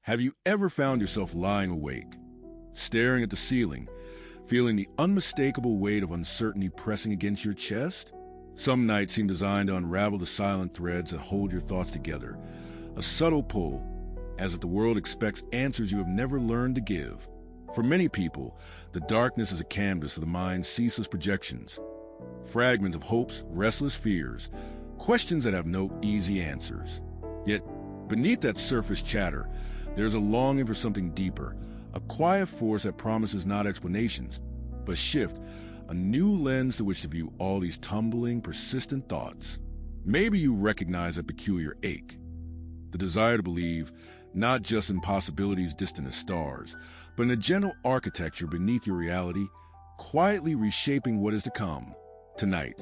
Have you ever found yourself lying awake, staring at the ceiling, feeling the unmistakable weight of uncertainty pressing against your chest? Some nights seem designed to unravel the silent threads that hold your thoughts together, a subtle pull, as if the world expects answers you have never learned to give. For many people, the darkness is a canvas of the mind's ceaseless projections, fragments of hopes, restless fears, questions that have no easy answers. Yet, beneath that surface chatter, there's a longing for something deeper, a quiet force that promises not explanations, but shift, a new lens to which to view all these tumbling, persistent thoughts. Maybe you recognize that peculiar ache, the desire to believe not just in possibilities distant as stars, but in a gentle architecture beneath your reality, quietly reshaping what is to come. Tonight,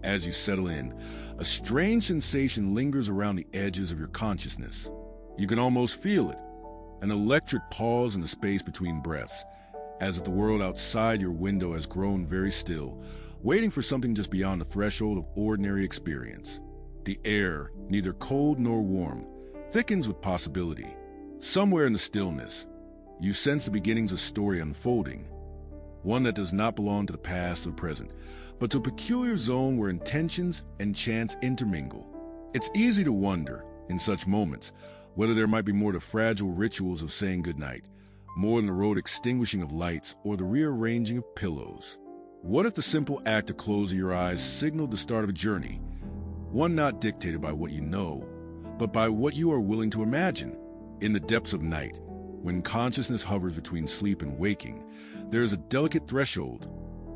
as you settle in, a strange sensation lingers around the edges of your consciousness. You can almost feel it, an electric pause in the space between breaths, as if the world outside your window has grown very still, waiting for something just beyond the threshold of ordinary experience. The air, neither cold nor warm, thickens with possibility. Somewhere in the stillness, you sense the beginnings of a story unfolding, one that does not belong to the past or the present, but to a peculiar zone where intentions and chance intermingle. It's easy to wonder, in such moments, whether there might be more to fragile rituals of saying goodnight, more than the rote extinguishing of lights or the rearranging of pillows. What if the simple act of closing your eyes signaled the start of a journey, one not dictated by what you know, but by what you are willing to imagine? In the depths of night, when consciousness hovers between sleep and waking, there is a delicate threshold,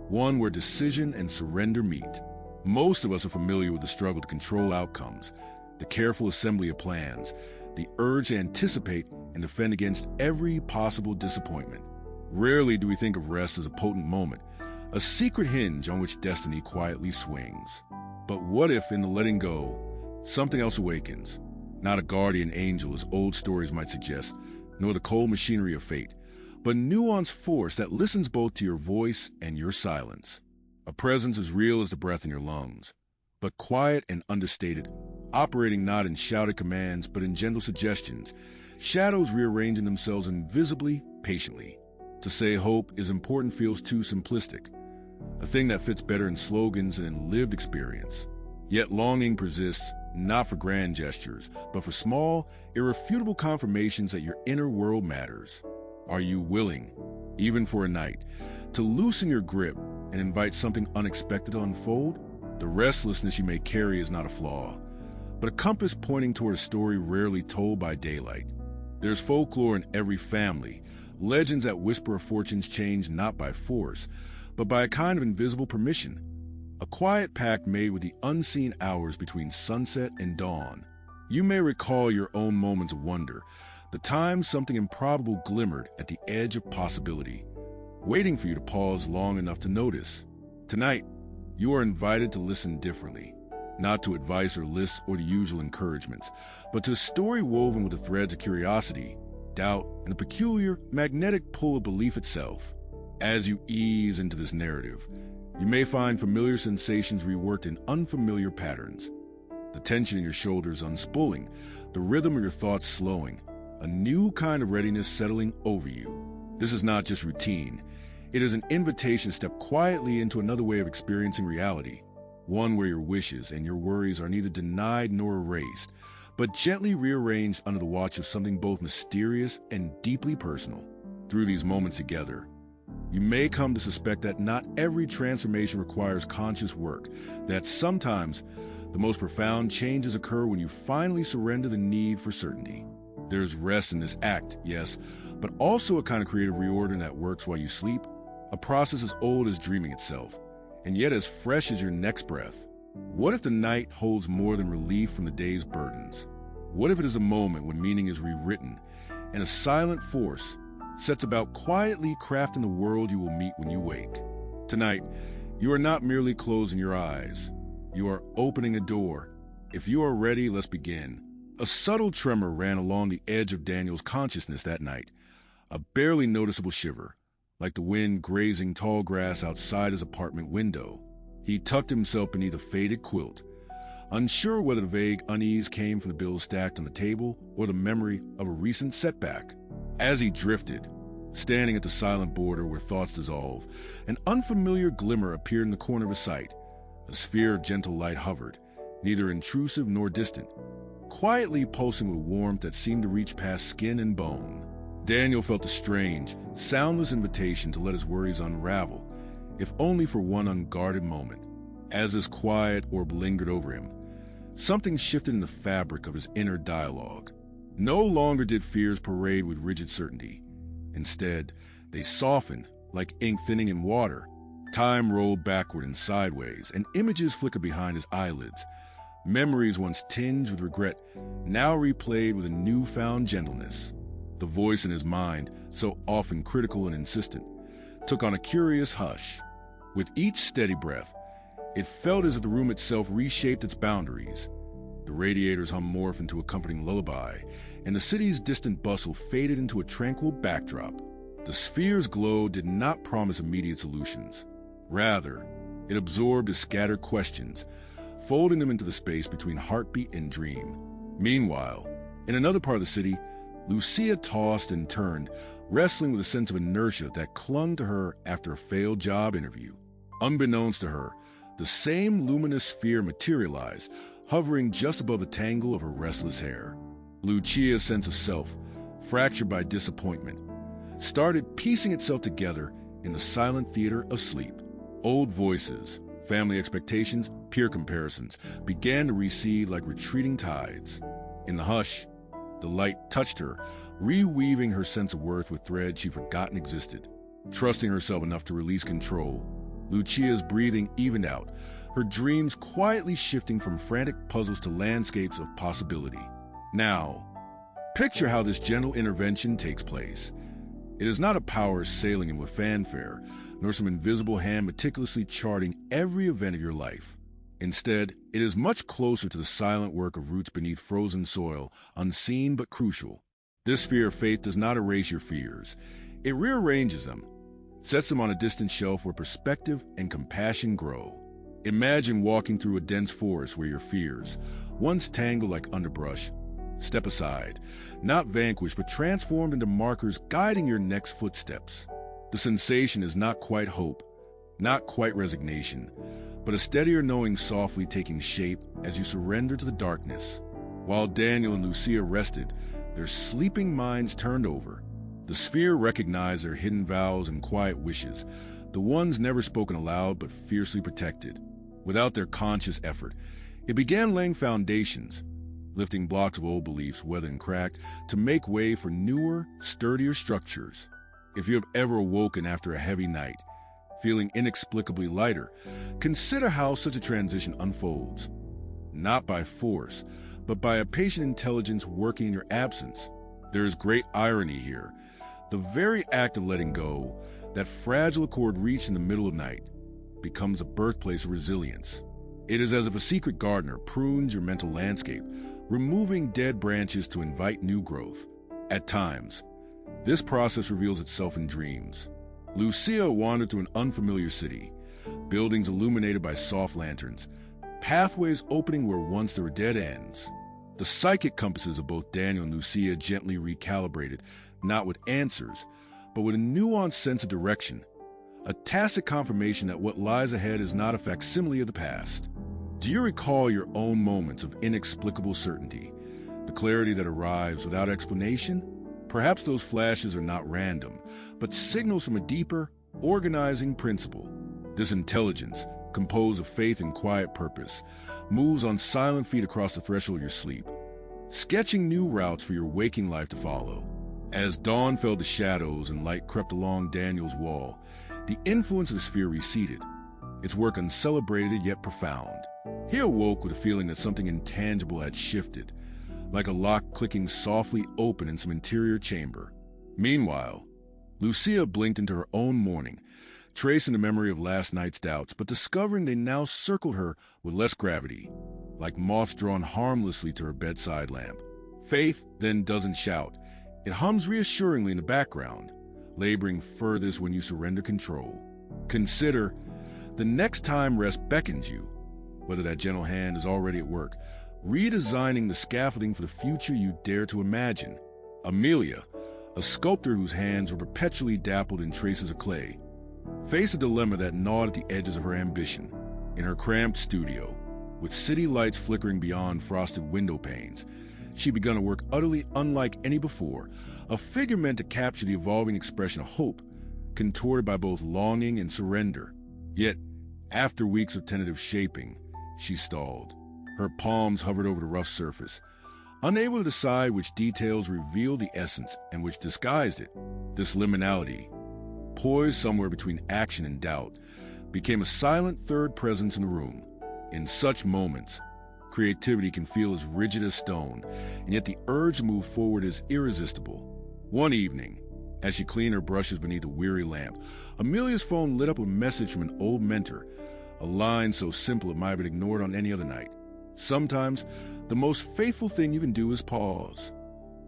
one where decision and surrender meet. Most of us are familiar with the struggle to control outcomes, the careful assembly of plans, the urge to anticipate and defend against every possible disappointment. Rarely do we think of rest as a potent moment, a secret hinge on which destiny quietly swings. But what if, in the letting go, something else awakens? Not a guardian angel, as old stories might suggest, nor the cold machinery of fate, but nuanced force that listens both to your voice and your silence. A presence as real as the breath in your lungs, but quiet and understated, operating not in shouted commands but in gentle suggestions, shadows rearranging themselves invisibly, patiently. To say hope is important feels too simplistic, a thing that fits better in slogans than in lived experience. Yet longing persists, not for grand gestures, but for small, irrefutable confirmations that your inner world matters. Are you willing, even for a night, to loosen your grip and invite something unexpected to unfold? The restlessness you may carry is not a flaw, but a compass pointing toward a story rarely told by daylight. There's folklore in every family, legends that whisper of fortune's change not by force, but by a kind of invisible permission, a quiet pact made with the unseen hours between sunset and dawn. You may recall your own moments of wonder, the time something improbable glimmered at the edge of possibility, waiting for you to pause long enough to notice. Tonight, you are invited to listen differently, not to advice or lists or the usual encouragements, but to a story woven with the threads of curiosity, doubt, and a peculiar, magnetic pull of belief itself. As you ease into this narrative, you may find familiar sensations reworked in unfamiliar patterns. The tension in your shoulders unspooling, the rhythm of your thoughts slowing, a new kind of readiness settling over you. This is not just routine. It is an invitation to step quietly into another way of experiencing reality, one where your wishes and your worries are neither denied nor erased, but gently rearranged under the watch of something both mysterious and deeply personal. Through these moments together, you may come to suspect that not every transformation requires conscious work, that sometimes the most profound changes occur when you finally surrender the need for certainty. There's rest in this act, yes, but also a kind of creative reordering that works while you sleep, a process as old as dreaming itself, and yet as fresh as your next breath. What if the night holds more than relief from the day's burdens? What if it is a moment when meaning is rewritten and a silent force sets about quietly crafting the world you will meet when you wake? Tonight, you are not merely closing your eyes. You are opening a door. If you are ready, let's begin. A subtle tremor ran along the edge of Daniel's consciousness that night, a barely noticeable shiver, like the wind grazing tall grass outside his apartment window. He tucked himself beneath a faded quilt, unsure whether the vague unease came from the bills stacked on the table or the memory of a recent setback. As he drifted, standing at the silent border where thoughts dissolve, an unfamiliar glimmer appeared in the corner of his sight. A sphere of gentle light hovered, neither intrusive nor distant, quietly pulsing with warmth that seemed to reach past skin and bone. Daniel felt a strange, soundless invitation to let his worries unravel, if only for one unguarded moment. As this quiet orb lingered over him, something shifted in the fabric of his inner dialogue. No longer did fears parade with rigid certainty. Instead, they softened like ink thinning in water. Time rolled backward and sideways, and images flickered behind his eyelids. Memories once tinged with regret, now replayed with a newfound gentleness. The voice in his mind, so often critical and insistent, took on a curious hush. With each steady breath, it felt as if the room itself reshaped its boundaries. The radiators hummed morphed into a comforting lullaby, and the city's distant bustle faded into a tranquil backdrop. The sphere's glow did not promise immediate solutions. Rather, it absorbed his scattered questions, folding them into the space between heartbeat and dream. Meanwhile, in another part of the city, Lucia tossed and turned, wrestling with a sense of inertia that clung to her after a failed job interview. Unbeknownst to her, the same luminous sphere materialized, hovering just above the tangle of her restless hair. Lucia's sense of self, fractured by disappointment, started piecing itself together in the silent theater of sleep. Old voices, family expectations, peer comparisons began to recede like retreating tides. In the hush, the light touched her, reweaving her sense of worth with threads she'd forgotten existed. Trusting herself enough to release control, Lucia's breathing evened out, her dreams quietly shifting from frantic puzzles to landscapes of possibility. Now, picture how this gentle intervention takes place. It is not a power sailing in with fanfare, nor some invisible hand meticulously charting every event of your life. Instead, it is much closer to the silent work of roots beneath frozen soil, unseen but crucial. This sphere of faith does not erase your fears. It rearranges them, sets them on a distant shelf where perspective and compassion grow. Imagine walking through a dense forest where your fears, once tangled like underbrush, step aside, not vanquished but transformed into markers guiding your next footsteps. The sensation is not quite hope, not quite resignation, but a steadier knowing softly taking shape as you surrender to the darkness. While Daniel and Lucia rested, their sleeping minds turned over. The sphere recognized their hidden vows and quiet wishes, the ones never spoken aloud but fiercely protected. Without their conscious effort, it began laying foundations, lifting blocks of old beliefs, weathered and cracked, to make way for newer, sturdier structures. If you have ever awoken after a heavy night, feeling inexplicably lighter, consider how such a transition unfolds. Not by force, but by a patient intelligence working in your absence. There is great irony here. The very act of letting go, that fragile accord reached in the middle of night, becomes a birthplace of resilience. It is as if a secret gardener prunes your mental landscape, removing dead branches to invite new growth. At times, this process reveals itself in dreams. Lucia wandered through an unfamiliar city, buildings illuminated by soft lanterns, pathways opening where once there were dead ends. The psychic compasses of both Daniel and Lucia gently recalibrated, not with answers, but with a nuanced sense of direction, a tacit confirmation that what lies ahead is not a facsimile of the past. Do you recall your own moments of inexplicable certainty, the clarity that arrives without explanation? Perhaps those flashes are not random, but signals from a deeper, organizing principle. This intelligence, composed of faith and quiet purpose, moves on silent feet across the threshold of your sleep, sketching new routes for your waking life to follow. As dawn fell to shadows and light crept along Daniel's wall, the influence of the sphere receded, its work uncelebrated yet profound. He awoke with a feeling that something intangible had shifted, like a lock clicking softly open in some interior chamber. Meanwhile, Lucia blinked into her own morning, tracing the memory of last night's doubts, but discovering they now circled her with less gravity, like moths drawn harmlessly to her bedside lamp. Faith then doesn't shout. It hums reassuringly in the background, laboring furthest when you surrender control. Consider, the next time rest beckons you, whether that gentle hand is already at work, redesigning the scaffolding for the future you dare to imagine. Amelia, a sculptor whose hands were perpetually dappled in traces of clay, faced a dilemma that gnawed at the edges of her ambition. In her cramped studio, with city lights flickering beyond frosted window panes, she began a work utterly unlike any before, a figure meant to capture the evolving expression of hope, contorted by both longing and surrender. Yet, after weeks of tentative shaping, she stalled. Her palms hovered over the rough surface, unable to decide which details revealed the essence and which disguised it. This liminality, poised somewhere between action and doubt, became a silent third presence in the room. In such moments, creativity can feel as rigid as stone, and yet the urge to move forward is irresistible. One evening, as she cleaned her brushes beneath a weary lamp, Amelia's phone lit up with a message from an old mentor, a line so simple it might have been ignored on any other night. Sometimes, the most faithful thing you can do is pause.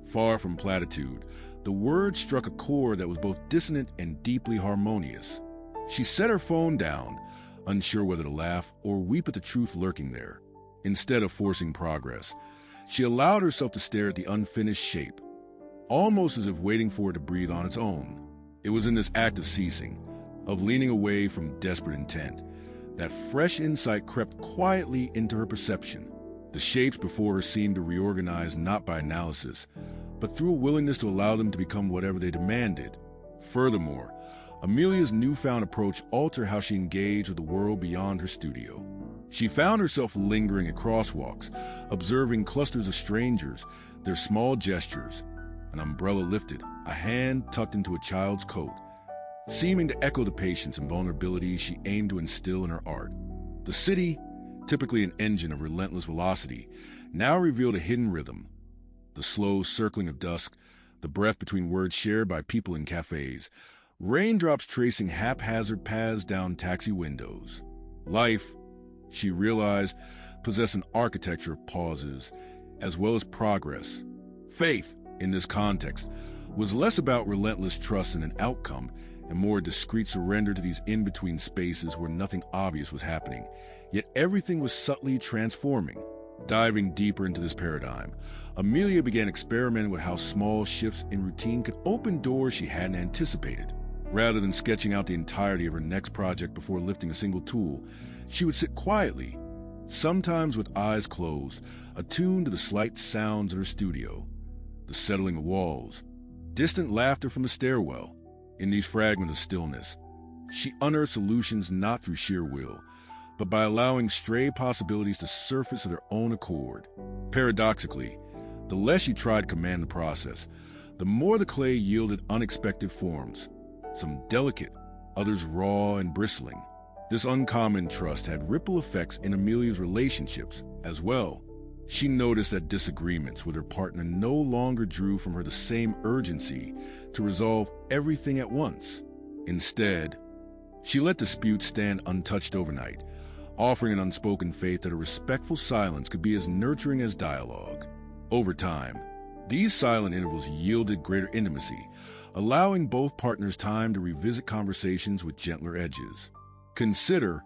Far from platitude, the word struck a chord that was both dissonant and deeply harmonious. She set her phone down, unsure whether to laugh or weep at the truth lurking there. Instead of forcing progress, she allowed herself to stare at the unfinished shape, almost as if waiting for it to breathe on its own. It was in this act of ceasing, of leaning away from desperate intent, that fresh insight crept quietly into her perception. The shapes before her seemed to reorganize not by analysis, but through a willingness to allow them to become whatever they demanded. Furthermore, Amelia's newfound approach altered how she engaged with the world beyond her studio. She found herself lingering at crosswalks, observing clusters of strangers, their small gestures, an umbrella lifted, a hand tucked into a child's coat, seeming to echo the patience and vulnerability she aimed to instill in her art. The city, typically an engine of relentless velocity, now revealed a hidden rhythm, the slow circling of dusk, the breath between words shared by people in cafes, raindrops tracing haphazard paths down taxi windows. Life, she realized, possessed an architecture of pauses, as well as progress. Faith, in this context, was less about relentless trust in an outcome and more discreet surrender to these in-between spaces where nothing obvious was happening, yet everything was subtly transforming. Diving deeper into this paradigm, Amelia began experimenting with how small shifts in routine could open doors she hadn't anticipated. Rather than sketching out the entirety of her next project before lifting a single tool, she would sit quietly, sometimes with eyes closed, attuned to the slight sounds of her studio, the settling of walls, distant laughter from the stairwell. In these fragments of stillness, she unearthed solutions not through sheer will, but by allowing stray possibilities to surface of their own accord. Paradoxically, the less she tried to command the process, the more the clay yielded unexpected forms, some delicate, others raw and bristling. This uncommon trust had ripple effects in Amelia's relationships as well. She noticed that disagreements with her partner no longer drew from her the same urgency to resolve everything at once. Instead, she let disputes stand untouched overnight, offering an unspoken faith that a respectful silence could be as nurturing as dialogue. Over time, these silent intervals yielded greater intimacy, allowing both partners time to revisit conversations with gentler edges. Consider,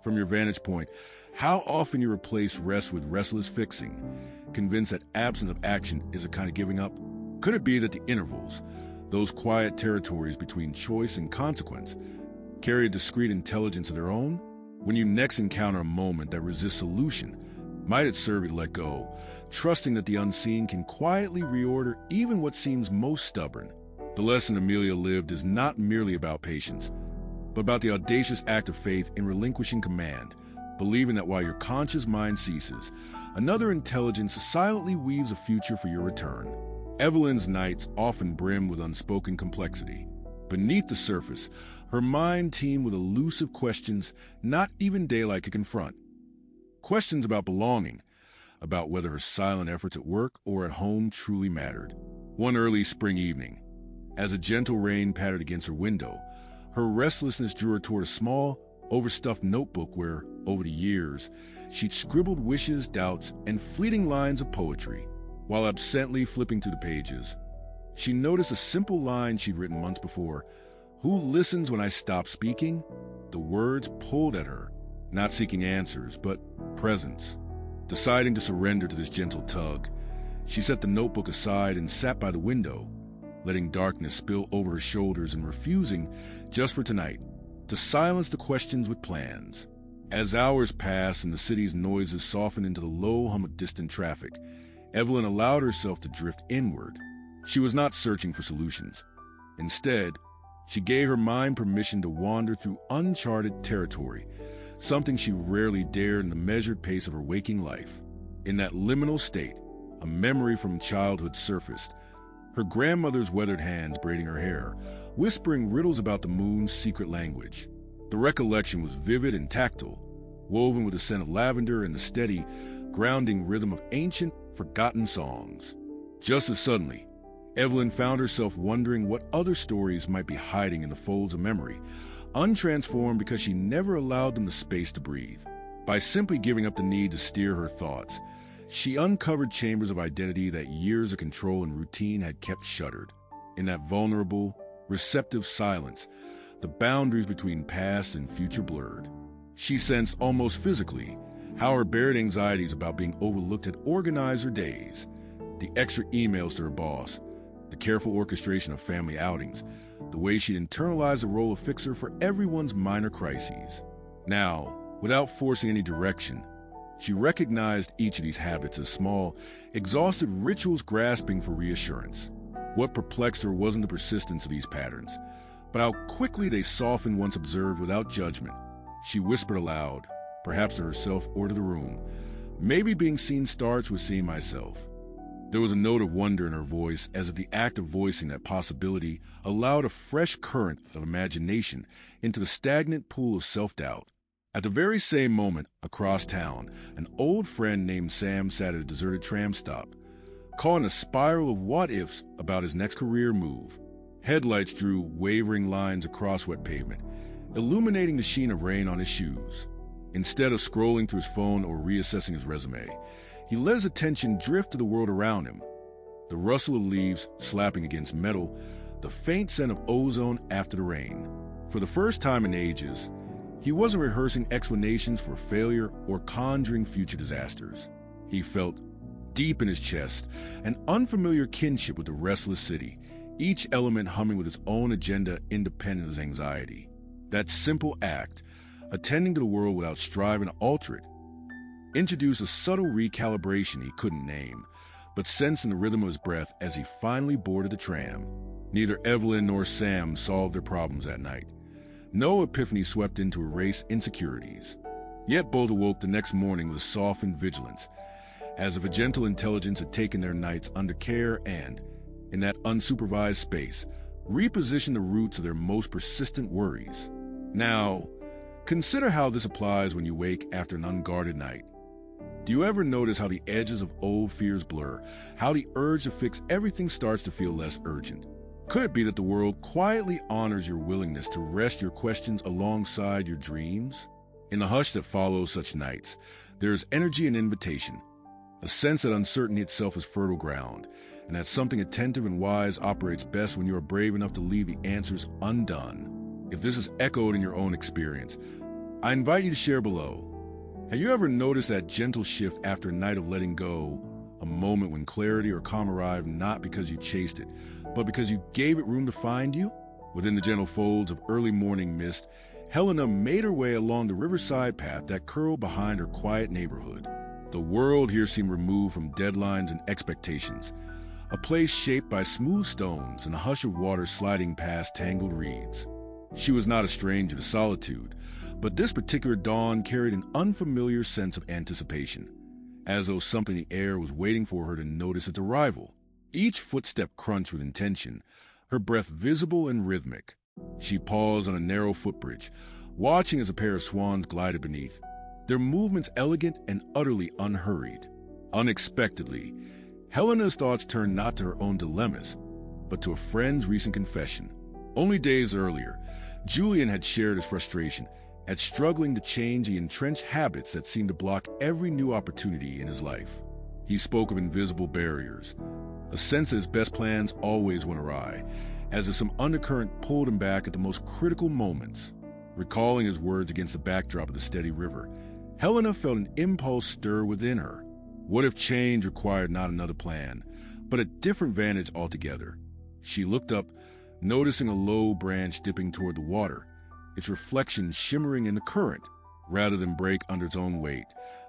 from your vantage point, how often you replace rest with restless fixing, convinced that absence of action is a kind of giving up. Could it be that the intervals, those quiet territories between choice and consequence, carry a discrete intelligence of their own? When you next encounter a moment that resists solution, might it serve you to let go, trusting that the unseen can quietly reorder even what seems most stubborn? The lesson Amelia lived is not merely about patience, but about the audacious act of faith in relinquishing command, believing that while your conscious mind ceases, another intelligence silently weaves a future for your return. Evelyn's nights often brimmed with unspoken complexity. Beneath the surface, her mind teemed with elusive questions not even daylight could confront. Questions about belonging, about whether her silent efforts at work or at home truly mattered. One early spring evening, as a gentle rain pattered against her window, her restlessness drew her toward a small, overstuffed notebook where, over the years, she'd scribbled wishes, doubts, and fleeting lines of poetry. While absently flipping through the pages, she noticed a simple line she'd written months before. "Who listens when I stop speaking?" The words pulled at her, not seeking answers, but presence. Deciding to surrender to this gentle tug, she set the notebook aside and sat by the window, letting darkness spill over her shoulders and refusing, just for tonight, to silence the questions with plans. As hours passed and the city's noises softened into the low hum of distant traffic, Evelyn allowed herself to drift inward. She was not searching for solutions. Instead, she gave her mind permission to wander through uncharted territory, something she rarely dared in the measured pace of her waking life. In that liminal state, a memory from childhood surfaced, her grandmother's weathered hands braiding her hair, whispering riddles about the moon's secret language. The recollection was vivid and tactile, woven with the scent of lavender and the steady, grounding rhythm of ancient, forgotten songs. Just as suddenly, Evelyn found herself wondering what other stories might be hiding in the folds of memory, untransformed because she never allowed them the space to breathe. By simply giving up the need to steer her thoughts, she uncovered chambers of identity that years of control and routine had kept shuttered. In that vulnerable, receptive silence, the boundaries between past and future blurred. She sensed almost physically how her buried anxieties about being overlooked had organized her days. The extra emails to her boss, the careful orchestration of family outings, the way she'd internalized the role of fixer for everyone's minor crises. Now, without forcing any direction, she recognized each of these habits as small, exhaustive rituals grasping for reassurance. What perplexed her wasn't the persistence of these patterns, but how quickly they softened once observed without judgment. She whispered aloud, perhaps to herself or to the room, "Maybe being seen starts with seeing myself." There was a note of wonder in her voice, as if the act of voicing that possibility allowed a fresh current of imagination into the stagnant pool of self-doubt. At the very same moment, across town, an old friend named Sam sat at a deserted tram stop, caught in a spiral of what-ifs about his next career move. Headlights drew wavering lines across wet pavement, illuminating the sheen of rain on his shoes. Instead of scrolling through his phone or reassessing his resume, he let his attention drift to the world around him. The rustle of leaves slapping against metal, the faint scent of ozone after the rain. For the first time in ages, he wasn't rehearsing explanations for failure or conjuring future disasters. He felt, deep in his chest, an unfamiliar kinship with the restless city, each element humming with its own agenda independent of his anxiety. That simple act, attending to the world without striving to alter it, introduced a subtle recalibration he couldn't name, but sensed in the rhythm of his breath as he finally boarded the tram. Neither Evelyn nor Sam solved their problems that night. No epiphany swept in to erase insecurities. Yet both awoke the next morning with a softened vigilance, as if a gentle intelligence had taken their nights under care and, in that unsupervised space, repositioned the roots of their most persistent worries. Now, consider how this applies when you wake after an unguarded night. Do you ever notice how the edges of old fears blur, how the urge to fix everything starts to feel less urgent? Could it be that the world quietly honors your willingness to rest your questions alongside your dreams? In the hush that follows such nights, there is energy and invitation, a sense that uncertainty itself is fertile ground, and that something attentive and wise operates best when you are brave enough to leave the answers undone. If this is echoed in your own experience, I invite you to share below. Have you ever noticed that gentle shift after a night of letting go, a moment when clarity or calm arrived not because you chased it, but because you gave it room to find you? Within the gentle folds of early morning mist, Helena made her way along the riverside path that curled behind her quiet neighborhood. The world here seemed removed from deadlines and expectations, a place shaped by smooth stones and a hush of water sliding past tangled reeds. She was not a stranger to solitude, but this particular dawn carried an unfamiliar sense of anticipation, as though something in the air was waiting for her to notice its arrival. Each footstep crunched with intention, her breath visible and rhythmic. She paused on a narrow footbridge, watching as a pair of swans glided beneath, their movements elegant and utterly unhurried. Unexpectedly, Helena's thoughts turned not to her own dilemmas, but to a friend's recent confession. Only days earlier, Julian had shared his frustration at struggling to change the entrenched habits that seemed to block every new opportunity in his life. He spoke of invisible barriers, a sense that his best plans always went awry, as if some undercurrent pulled him back at the most critical moments. Recalling his words against the backdrop of the steady river, Helena felt an impulse stir within her. What if change required not another plan, but a different vantage altogether? She looked up, noticing a low branch dipping toward the water, its reflection shimmering in the current, rather than break under its own weight.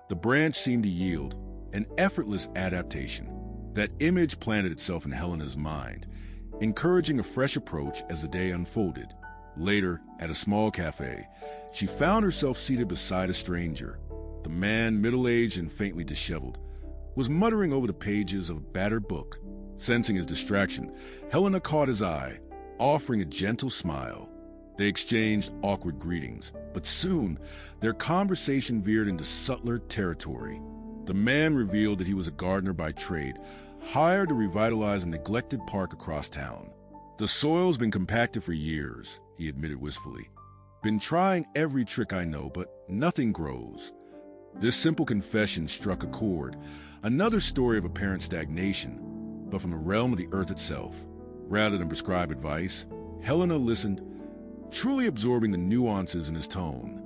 The branch seemed to yield, an effortless adaptation. That image planted itself in Helena's mind, encouraging a fresh approach as the day unfolded. Later, at a small cafe, she found herself seated beside a stranger. The man, middle-aged and faintly disheveled, was muttering over the pages of a battered book. Sensing his distraction, Helena caught his eye, offering a gentle smile. They exchanged awkward greetings, but soon their conversation veered into subtler territory. The man revealed that he was a gardener by trade, hired to revitalize a neglected park across town. "The soil's been compacted for years," he admitted wistfully. "Been trying every trick I know, but nothing grows." This simple confession struck a chord, another story of apparent stagnation, but from the realm of the earth itself. Rather than prescribe advice, Helena listened, truly absorbing the nuances in his tone,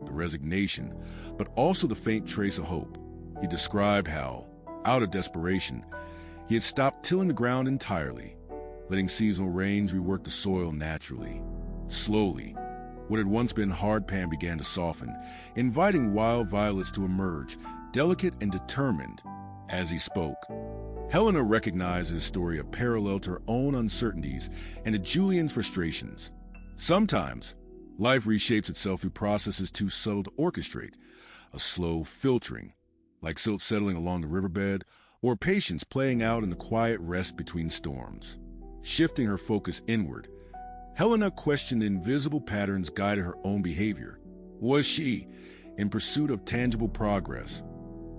the resignation, but also the faint trace of hope. He described how, out of desperation, he had stopped tilling the ground entirely, letting seasonal rains rework the soil naturally. Slowly, what had once been hardpan began to soften, inviting wild violets to emerge, delicate and determined. As he spoke, Helena recognized in his story a parallel to her own uncertainties and to Julian's frustrations. Sometimes, life reshapes itself through processes too subtle to orchestrate, a slow filtering, like silt settling along the riverbed, or patience playing out in the quiet rest between storms. Shifting her focus inward, Helena questioned the invisible patterns guiding her own behavior. Was she, in pursuit of tangible progress,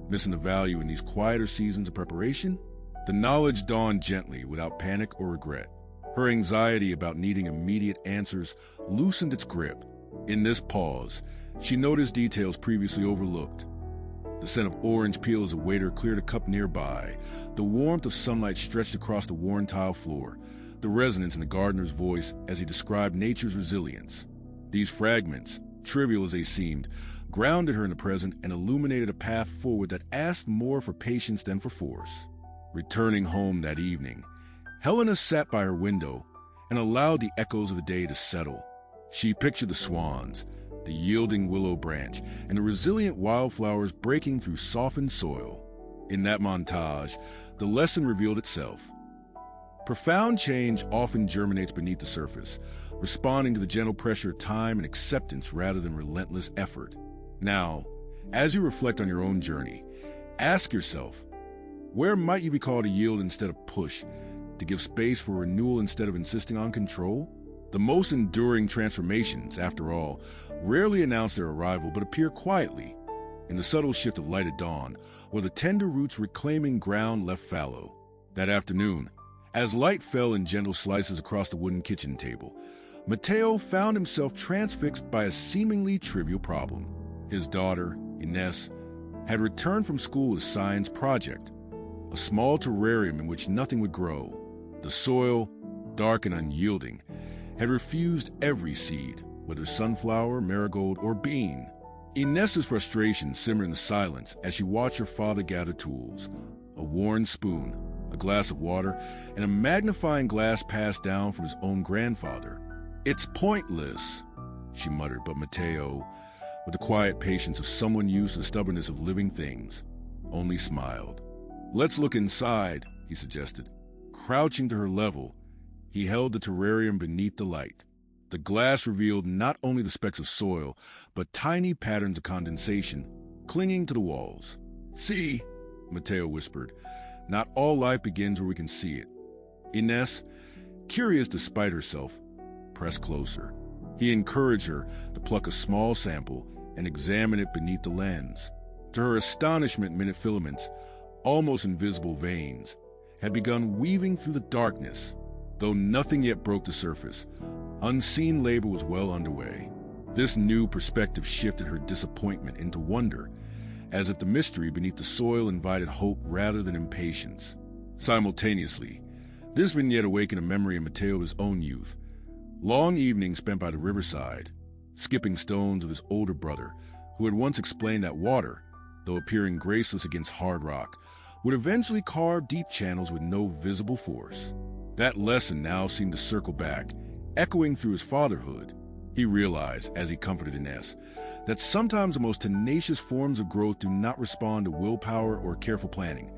missing the value in these quieter seasons of preparation? The knowledge dawned gently, without panic or regret. Her anxiety about needing immediate answers loosened its grip. In this pause, she noticed details previously overlooked. The scent of orange peel as a waiter cleared a cup nearby, the warmth of sunlight stretched across the worn tile floor, the resonance in the gardener's voice as he described nature's resilience. These fragments, trivial as they seemed, grounded her in the present and illuminated a path forward that asked more for patience than for force. Returning home that evening, Helena sat by her window and allowed the echoes of the day to settle. She pictured the swans, the yielding willow branch, and the resilient wildflowers breaking through softened soil. In that montage, the lesson revealed itself. Profound change often germinates beneath the surface, responding to the gentle pressure of time and acceptance rather than relentless effort. Now, as you reflect on your own journey, ask yourself, where might you be called to yield instead of push, to give space for renewal instead of insisting on control? The most enduring transformations, after all, rarely announce their arrival but appear quietly, in the subtle shift of light at dawn, or the tender roots reclaiming ground left fallow. That afternoon, as light fell in gentle slices across the wooden kitchen table, Matteo found himself transfixed by a seemingly trivial problem. His daughter, Ines, had returned from school with a science project, a small terrarium in which nothing would grow. The soil, dark and unyielding, had refused every seed, whether sunflower, marigold, or bean. Ines's frustration simmered in the silence as she watched her father gather tools, a worn spoon, a glass of water, and a magnifying glass passed down from his own grandfather. "It's pointless," she muttered, but Matteo, with the quiet patience of someone used to the stubbornness of living things, only smiled. "Let's look inside," he suggested. Crouching to her level, he held the terrarium beneath the light. The glass revealed not only the specks of soil, but tiny patterns of condensation clinging to the walls. "See," Matteo whispered, "not all life begins where we can see it." Ines, curious despite herself, pressed closer. He encouraged her to pluck a small sample and examine it beneath the lens. To her astonishment, minute filaments, almost invisible veins, had begun weaving through the darkness. Though nothing yet broke the surface, unseen labor was well underway. This new perspective shifted her disappointment into wonder, as if the mystery beneath the soil invited hope rather than impatience. Simultaneously, this vignette awakened a memory in Matteo of his own youth. Long evenings spent by the riverside, skipping stones of his older brother, who had once explained that water, though appearing graceless against hard rock, would eventually carve deep channels with no visible force. That lesson now seemed to circle back, echoing through his fatherhood. He realized, as he comforted Ines, that sometimes the most tenacious forms of growth do not respond to willpower or careful planning.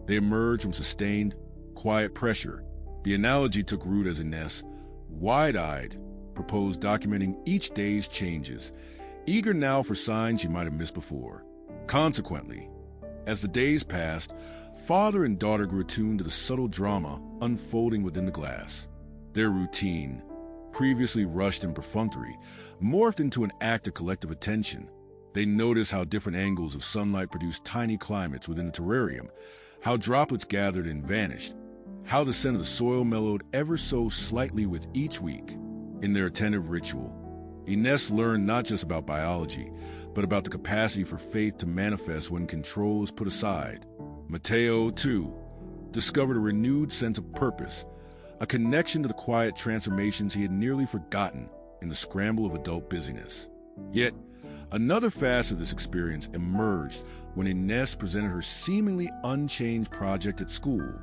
They emerge from sustained, quiet pressure. The analogy took root as Ines, wide-eyed, proposed documenting each day's changes, eager now for signs she might have missed before. Consequently, as the days passed, father and daughter grew attuned to the subtle drama unfolding within the glass. Their routine, previously rushed and perfunctory, morphed into an act of collective attention. They noticed how different angles of sunlight produced tiny climates within the terrarium, how droplets gathered and vanished, how the scent of the soil mellowed ever so slightly with each week. In their attentive ritual, Ines learned not just about biology, but about the capacity for faith to manifest when control is put aside. Mateo, too, discovered a renewed sense of purpose, a connection to the quiet transformations he had nearly forgotten in the scramble of adult busyness. Yet, another facet of this experience emerged when Ines presented her seemingly unchanged project at school.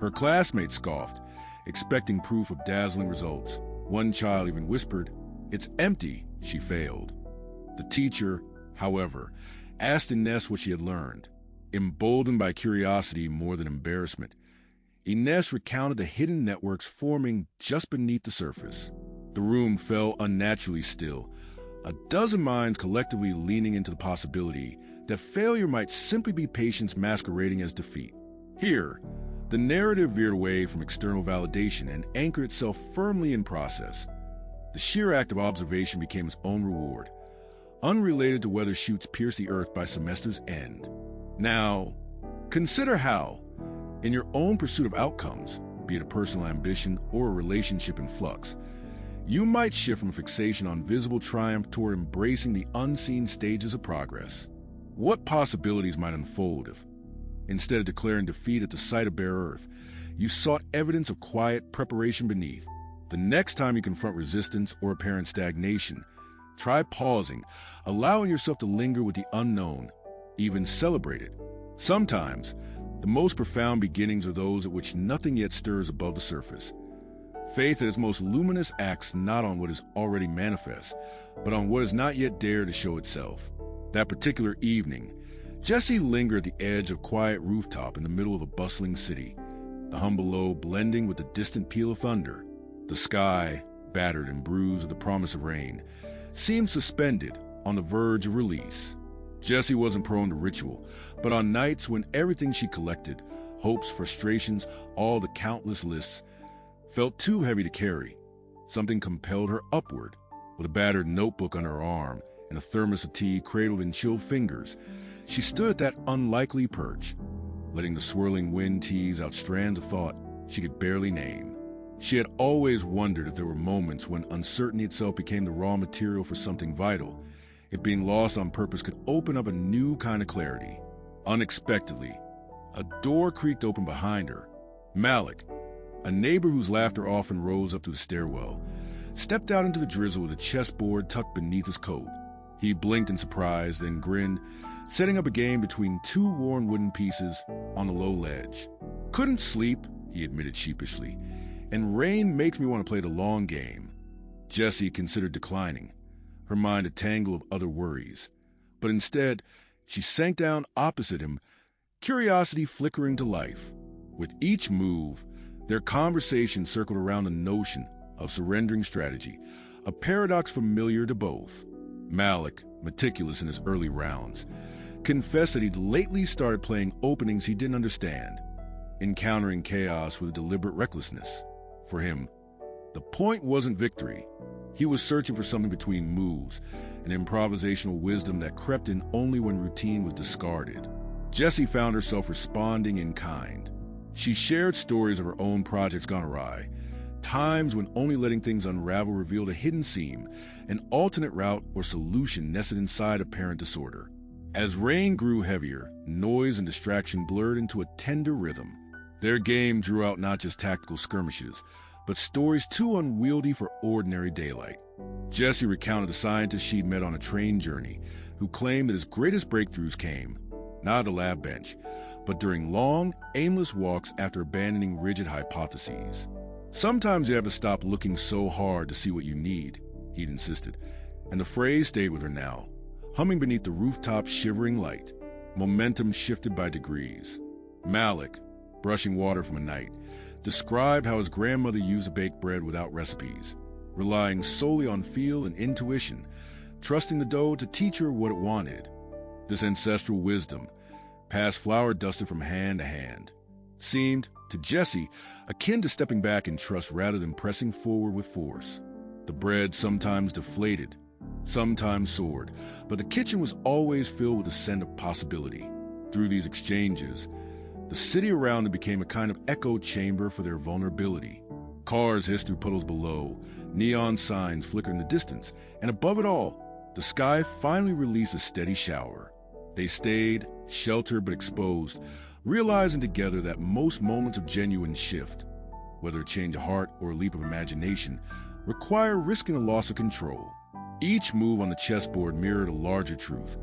Her classmates scoffed, expecting proof of dazzling results. One child even whispered, "It's empty," she failed. The teacher, however, asked Ines what she had learned. Emboldened by curiosity more than embarrassment, Ines recounted the hidden networks forming just beneath the surface. The room fell unnaturally still, a dozen minds collectively leaning into the possibility that failure might simply be patience masquerading as defeat. Here, the narrative veered away from external validation and anchored itself firmly in process. The sheer act of observation became its own reward, unrelated to whether shoots pierce the earth by semester's end. Now, consider how, in your own pursuit of outcomes, be it a personal ambition or a relationship in flux, you might shift from fixation on visible triumph toward embracing the unseen stages of progress. What possibilities might unfold if, instead of declaring defeat at the sight of bare earth, you sought evidence of quiet preparation beneath? The next time you confront resistance or apparent stagnation, try pausing, allowing yourself to linger with the unknown, even celebrate it. Sometimes, the most profound beginnings are those at which nothing yet stirs above the surface. Faith at its most luminous acts not on what is already manifest, but on what has not yet dared to show itself. That particular evening, Jesse lingered at the edge of a quiet rooftop in the middle of a bustling city, the hum below blending with the distant peal of thunder. The sky, battered and bruised with the promise of rain, seemed suspended on the verge of release. Jessie wasn't prone to ritual, but on nights when everything she collected, hopes, frustrations, all the countless lists, felt too heavy to carry, something compelled her upward. With a battered notebook under her arm and a thermos of tea cradled in chilled fingers, she stood at that unlikely perch, letting the swirling wind tease out strands of thought she could barely name. She had always wondered if there were moments when uncertainty itself became the raw material for something vital. If being lost on purpose could open up a new kind of clarity. Unexpectedly, a door creaked open behind her. Malik, a neighbor whose laughter often rose up through the stairwell, stepped out into the drizzle with a chessboard tucked beneath his coat. He blinked in surprise, then grinned, setting up a game between two worn wooden pieces on a low ledge. "Couldn't sleep," he admitted sheepishly, "and rain makes me want to play the long game." Jessie considered declining, her mind a tangle of other worries. But instead, she sank down opposite him, curiosity flickering to life. With each move, their conversation circled around the notion of surrendering strategy, a paradox familiar to both. Malik, meticulous in his early rounds, confessed that he'd lately started playing openings he didn't understand, encountering chaos with deliberate recklessness. For him, the point wasn't victory. He was searching for something between moves, an improvisational wisdom that crept in only when routine was discarded. Jessie found herself responding in kind. She shared stories of her own projects gone awry, times when only letting things unravel revealed a hidden seam, an alternate route or solution nested inside apparent disorder. As rain grew heavier, noise and distraction blurred into a tender rhythm. Their game drew out not just tactical skirmishes, but stories too unwieldy for ordinary daylight. Jessie recounted the scientist she'd met on a train journey who claimed that his greatest breakthroughs came, not at a lab bench, but during long, aimless walks after abandoning rigid hypotheses. Sometimes you have to stop looking so hard to see what you need, he'd insisted, and the phrase stayed with her now, humming beneath the rooftop's shivering light, momentum shifted by degrees. Malik, brushing water from a night, described how his grandmother used to bake bread without recipes, relying solely on feel and intuition, trusting the dough to teach her what it wanted. This ancestral wisdom, passed flour dusted from hand to hand, seemed, to Jessie, akin to stepping back in trust rather than pressing forward with force. The bread sometimes deflated, sometimes soared, but the kitchen was always filled with a scent of possibility. Through these exchanges, the city around them became a kind of echo chamber for their vulnerability. Cars hissed through puddles below, neon signs flickered in the distance, and above it all, the sky finally released a steady shower. They stayed, sheltered but exposed, realizing together that most moments of genuine shift, whether a change of heart or a leap of imagination, require risking a loss of control. Each move on the chessboard mirrored a larger truth.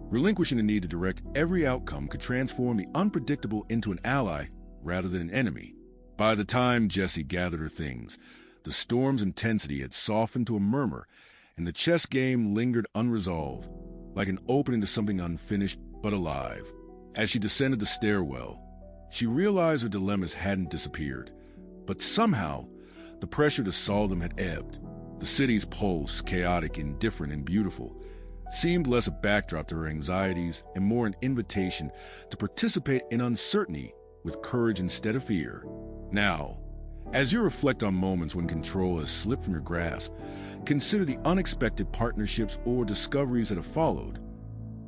Relinquishing the need to direct every outcome could transform the unpredictable into an ally rather than an enemy. By the time Jessie gathered her things, the storm's intensity had softened to a murmur, and the chess game lingered unresolved, like an opening to something unfinished but alive. As she descended the stairwell, she realized her dilemmas hadn't disappeared, but somehow the pressure to solve them had ebbed. The city's pulse, chaotic, indifferent, and beautiful, seemed less a backdrop to her anxieties and more an invitation to participate in uncertainty with courage instead of fear. Now, as you reflect on moments when control has slipped from your grasp, consider the unexpected partnerships or discoveries that have followed,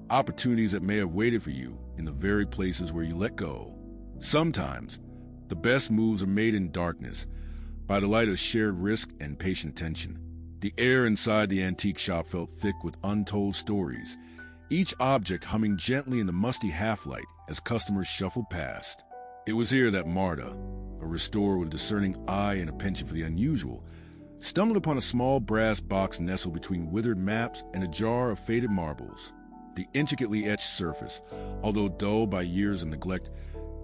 opportunities that may have waited for you in the very places where you let go. Sometimes, the best moves are made in darkness, by the light of shared risk and patient tension. The air inside the antique shop felt thick with untold stories, each object humming gently in the musty half-light as customers shuffled past. It was here that Marta, a restorer with a discerning eye and a penchant for the unusual, stumbled upon a small brass box nestled between withered maps and a jar of faded marbles. The intricately etched surface, although dulled by years of neglect,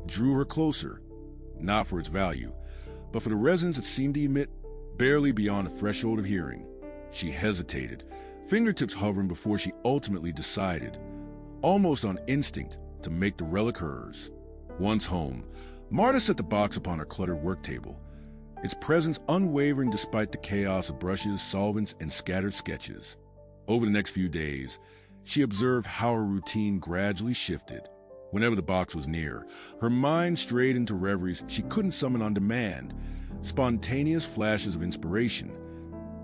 drew her closer, not for its value, but for the resonance it seemed to emit barely beyond the threshold of hearing. She hesitated, fingertips hovering before she ultimately decided, almost on instinct, to make the relic hers. Once home, Marta set the box upon her cluttered work table, its presence unwavering despite the chaos of brushes, solvents, and scattered sketches. Over the next few days, she observed how her routine gradually shifted. Whenever the box was near, her mind strayed into reveries she couldn't summon on demand, spontaneous flashes of inspiration,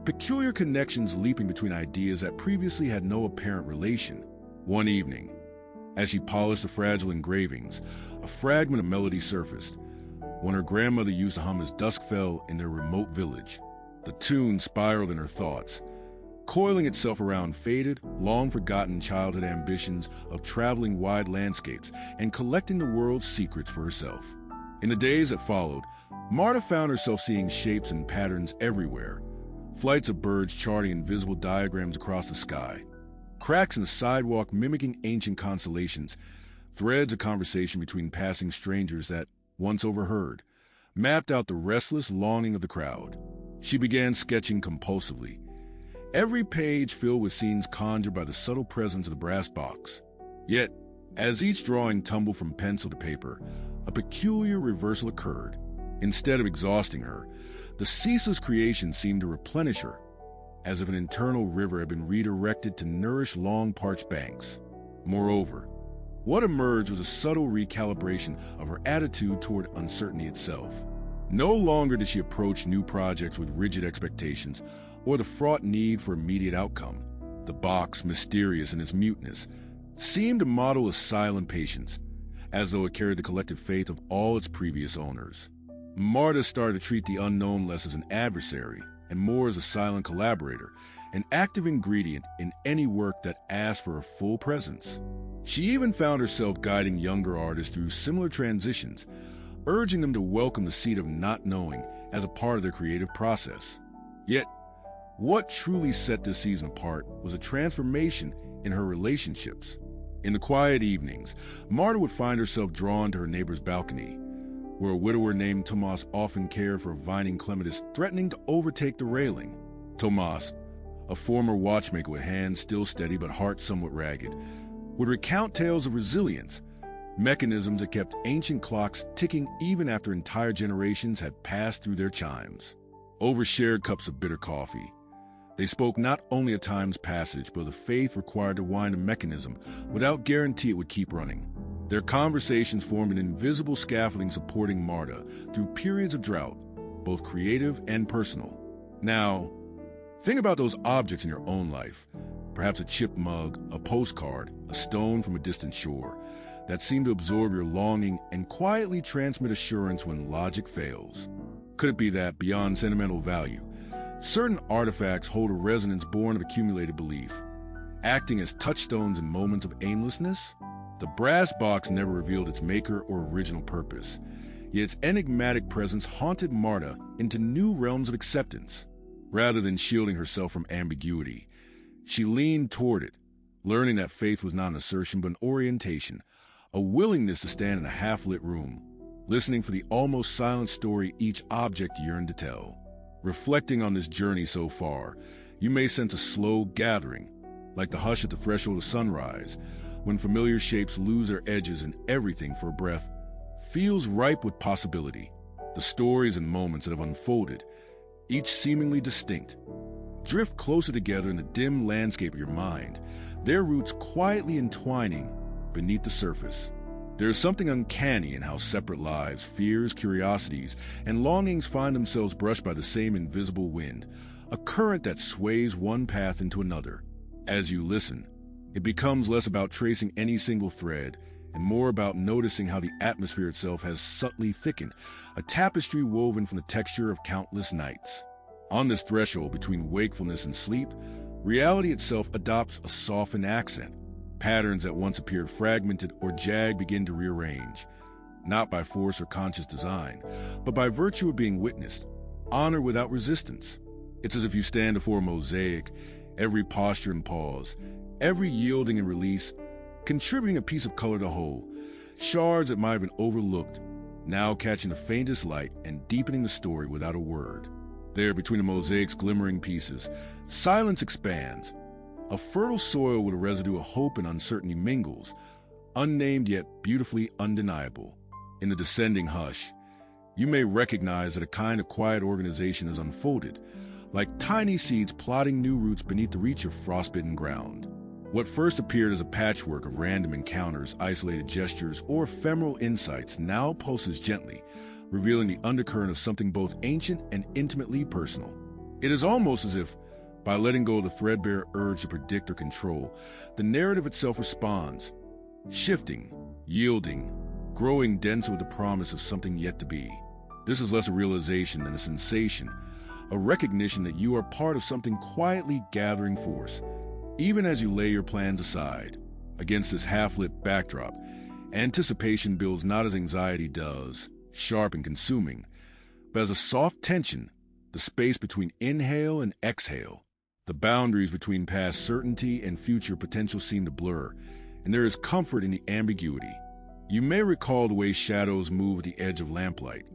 peculiar connections leaping between ideas that previously had no apparent relation. One evening, as she polished the fragile engravings, a fragment of melody surfaced, one her grandmother used to hum as dusk fell in their remote village. The tune spiraled in her thoughts, coiling itself around faded, long-forgotten childhood ambitions of traveling wide landscapes and collecting the world's secrets for herself. In the days that followed, Marta found herself seeing shapes and patterns everywhere, flights of birds charting invisible diagrams across the sky, cracks in the sidewalk mimicking ancient constellations, threads of conversation between passing strangers that, once overheard, mapped out the restless longing of the crowd. She began sketching compulsively, every page filled with scenes conjured by the subtle presence of the brass box. Yet, as each drawing tumbled from pencil to paper, a peculiar reversal occurred. Instead of exhausting her, the ceaseless creation seemed to replenish her, as if an internal river had been redirected to nourish long parched banks. Moreover, what emerged was a subtle recalibration of her attitude toward uncertainty itself. No longer did she approach new projects with rigid expectations or the fraught need for immediate outcome. The box, mysterious in its muteness, seemed to model a silent patience, as though it carried the collective faith of all its previous owners. Marta started to treat the unknown less as an adversary and more as a silent collaborator, an active ingredient in any work that asked for a full presence. She even found herself guiding younger artists through similar transitions, urging them to welcome the seed of not knowing as a part of their creative process. Yet, What truly set this season apart was a transformation in her relationships. In the quiet evenings, Marta would find herself drawn to her neighbor's balcony, where a widower named Tomas often cared for a vining clematis threatening to overtake the railing. Tomas, a former watchmaker with hands still steady but heart somewhat ragged, would recount tales of resilience, mechanisms that kept ancient clocks ticking even after entire generations had passed through their chimes. Over shared cups of bitter coffee, they spoke not only of time's passage, but of the faith required to wind a mechanism without guarantee it would keep running. Their conversations formed an invisible scaffolding supporting Marta through periods of drought, both creative and personal. Now, think about those objects in your own life, perhaps a chipped mug, a postcard, a stone from a distant shore, that seem to absorb your longing and quietly transmit assurance when logic fails. Could it be that, beyond sentimental value, certain artifacts hold a resonance born of accumulated belief, acting as touchstones in moments of aimlessness? The brass box never revealed its maker or original purpose, yet its enigmatic presence haunted Marta into new realms of acceptance. Rather than shielding herself from ambiguity, she leaned toward it, learning that faith was not an assertion but an orientation, a willingness to stand in a half-lit room, listening for the almost silent story each object yearned to tell. Reflecting on this journey so far, you may sense a slow gathering, like the hush at the threshold of sunrise, when familiar shapes lose their edges and everything for a breath feels ripe with possibility. The stories and moments that have unfolded, each seemingly distinct, drift closer together in the dim landscape of your mind, their roots quietly entwining beneath the surface. There is something uncanny in how separate lives, fears, curiosities, and longings find themselves brushed by the same invisible wind, a current that sways one path into another. As you listen, it becomes less about tracing any single thread and more about noticing how the atmosphere itself has subtly thickened, a tapestry woven from the texture of countless nights. On this threshold between wakefulness and sleep, reality itself adopts a softened accent. Patterns that once appeared fragmented or jagged begin to rearrange, not by force or conscious design, but by virtue of being witnessed, honor without resistance. It's as if you stand before a mosaic, every posture and pause, every yielding and release, contributing a piece of color to the whole, shards that might have been overlooked, now catching the faintest light and deepening the story without a word. There, between the mosaic's glimmering pieces, silence expands. A fertile soil with a residue of hope and uncertainty mingles, unnamed yet beautifully undeniable. In the descending hush, you may recognize that a kind of quiet organization has unfolded, like tiny seeds plotting new roots beneath the reach of frostbitten ground. What first appeared as a patchwork of random encounters, isolated gestures, or ephemeral insights now pulses gently, revealing the undercurrent of something both ancient and intimately personal. It is almost as if, by letting go of the threadbare urge to predict or control, the narrative itself responds, shifting, yielding, growing denser with the promise of something yet to be. This is less a realization than a sensation, a recognition that you are part of something quietly gathering force. Even as you lay your plans aside, against this half-lit backdrop, anticipation builds not as anxiety does, sharp and consuming, but as a soft tension, the space between inhale and exhale. The boundaries between past certainty and future potential seem to blur, and there is comfort in the ambiguity. You may recall the way shadows move at the edge of lamplight,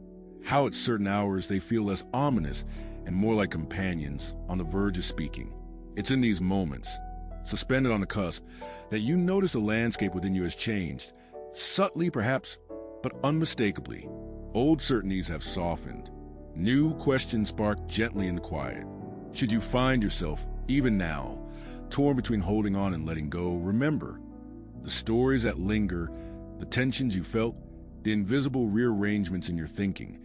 how at certain hours they feel less ominous and more like companions on the verge of speaking. It's in these moments, suspended on the cusp, that you notice the landscape within you has changed, subtly perhaps, but unmistakably. Old certainties have softened. New questions spark gently in the quiet. Should you find yourself, even now, torn between holding on and letting go, remember, the stories that linger, the tensions you felt, the invisible rearrangements in your thinking,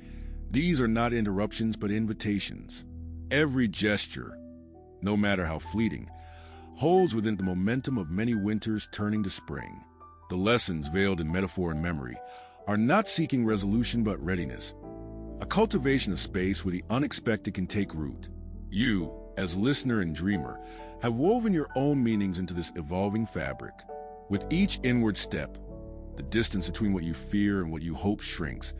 these are not interruptions but invitations. Every gesture, no matter how fleeting, holds within the momentum of many winters turning to spring. The lessons veiled in metaphor and memory are not seeking resolution but readiness, a cultivation of space where the unexpected can take root. You, as listener and dreamer, have woven your own meanings into this evolving fabric. With each inward step, the distance between what you fear and what you hope shrinks,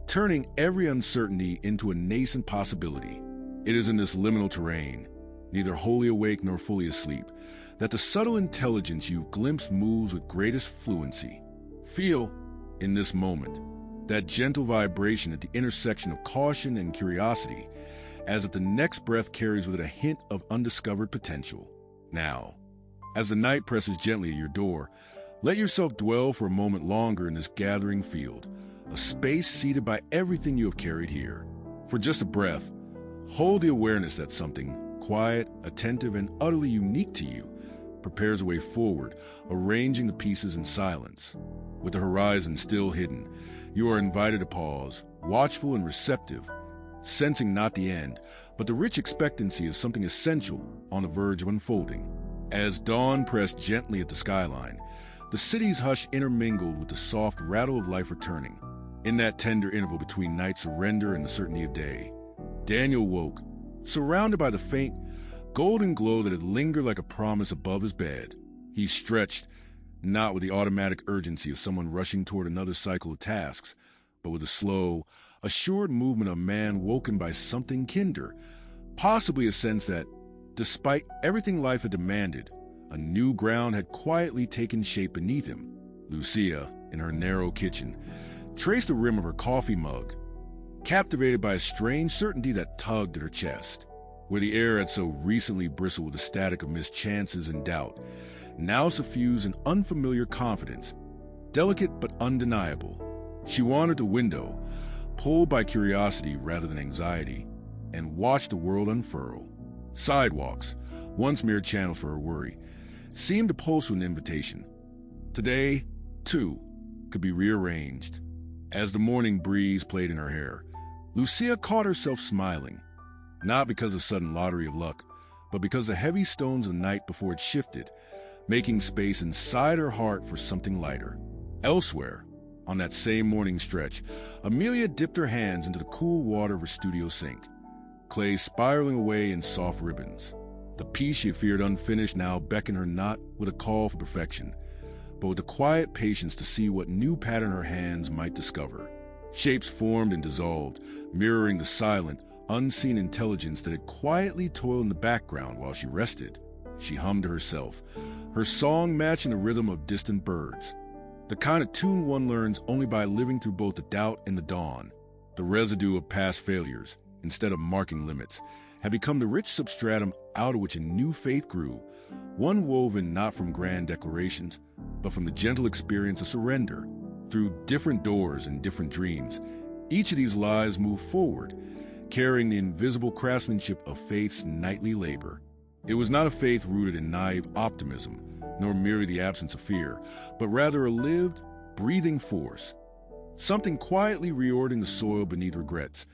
turning every uncertainty into a nascent possibility. It is in this liminal terrain, neither wholly awake nor fully asleep, that the subtle intelligence you've glimpsed moves with greatest fluency. Feel, in this moment, that gentle vibration at the intersection of caution and curiosity, as if the next breath carries with it a hint of undiscovered potential. Now, as the night presses gently at your door, let yourself dwell for a moment longer in this gathering field, a space seated by everything you have carried here. For just a breath, hold the awareness that something quiet, attentive, and utterly unique to you prepares a way forward, arranging the pieces in silence. With the horizon still hidden, you are invited to pause, watchful and receptive, sensing not the end, but the rich expectancy of something essential on the verge of unfolding. As dawn pressed gently at the skyline, the city's hush intermingled with the soft rattle of life returning. In that tender interval between night's surrender and the certainty of day, Daniel woke, surrounded by the faint, golden glow that had lingered like a promise above his bed. He stretched, not with the automatic urgency of someone rushing toward another cycle of tasks, but with the slow, assured movement of a man woken by something kinder, possibly a sense that, despite everything life had demanded, a new ground had quietly taken shape beneath him. Lucia, in her narrow kitchen, traced the rim of her coffee mug, captivated by a strange certainty that tugged at her chest. Where the air had so recently bristled with the static of mischances and doubt, now suffused an unfamiliar confidence, delicate but undeniable. She wandered the window, pulled by curiosity rather than anxiety, and watched the world unfurl. Sidewalks, once mere channel for her worry, seemed to pulse with an invitation. Today, too, could be rearranged. As the morning breeze played in her hair, Lucia caught herself smiling, not because of sudden lottery of luck, but because the heavy stones of the night before it shifted, making space inside her heart for something lighter. Elsewhere, on that same morning stretch, Amelia dipped her hands into the cool water of her studio sink, clay spiraling away in soft ribbons. The piece she had feared unfinished now beckoned her not with a call for perfection, but with the quiet patience to see what new pattern her hands might discover. Shapes formed and dissolved, mirroring the silent, unseen intelligence that had quietly toiled in the background while she rested. She hummed to herself, her song matching the rhythm of distant birds, the kind of tune one learns only by living through both the doubt and the dawn. The residue of past failures, instead of marking limits, had become the rich substratum out of which a new faith grew, one woven not from grand declarations, but from the gentle experience of surrender. Through different doors and different dreams, each of these lives moved forward, carrying the invisible craftsmanship of faith's nightly labor. It was not a faith rooted in naive optimism, nor merely the absence of fear, but rather a lived, breathing force, something quietly reordering the soil beneath regrets,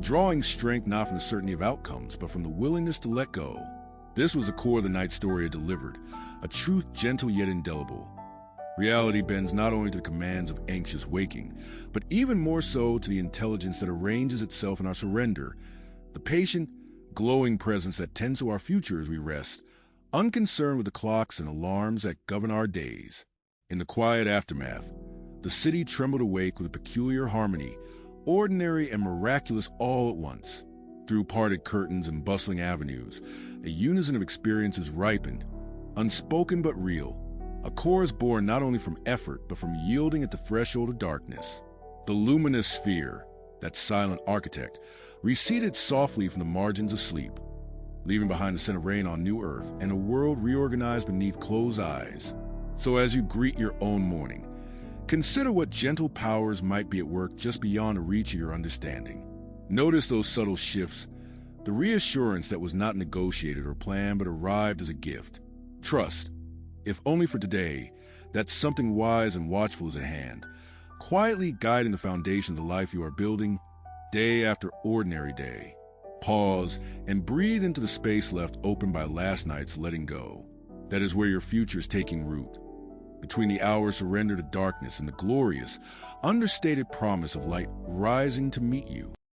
drawing strength not from the certainty of outcomes, but from the willingness to let go. This was the core the night story had delivered, a truth gentle yet indelible. Reality bends not only to the commands of anxious waking, but even more so to the intelligence that arranges itself in our surrender, the patient, glowing presence that tends to our future as we rest, unconcerned with the clocks and alarms that govern our days. In the quiet aftermath, the city trembled awake with a peculiar harmony, ordinary and miraculous all at once. Through parted curtains and bustling avenues, a unison of experiences ripened, unspoken but real, a chorus born not only from effort but from yielding at the threshold of darkness. The luminous sphere, that silent architect, receded softly from the margins of sleep, leaving behind the scent of rain on new earth and a world reorganized beneath closed eyes. So as you greet your own morning, consider what gentle powers might be at work just beyond the reach of your understanding. Notice those subtle shifts, the reassurance that was not negotiated or planned but arrived as a gift. Trust, if only for today, that something wise and watchful is at hand, quietly guiding the foundation of the life you are building, day after ordinary day. Pause and breathe into the space left open by last night's letting go. That is where your future is taking root, between the hours surrendered to darkness and the glorious, understated promise of light rising to meet you.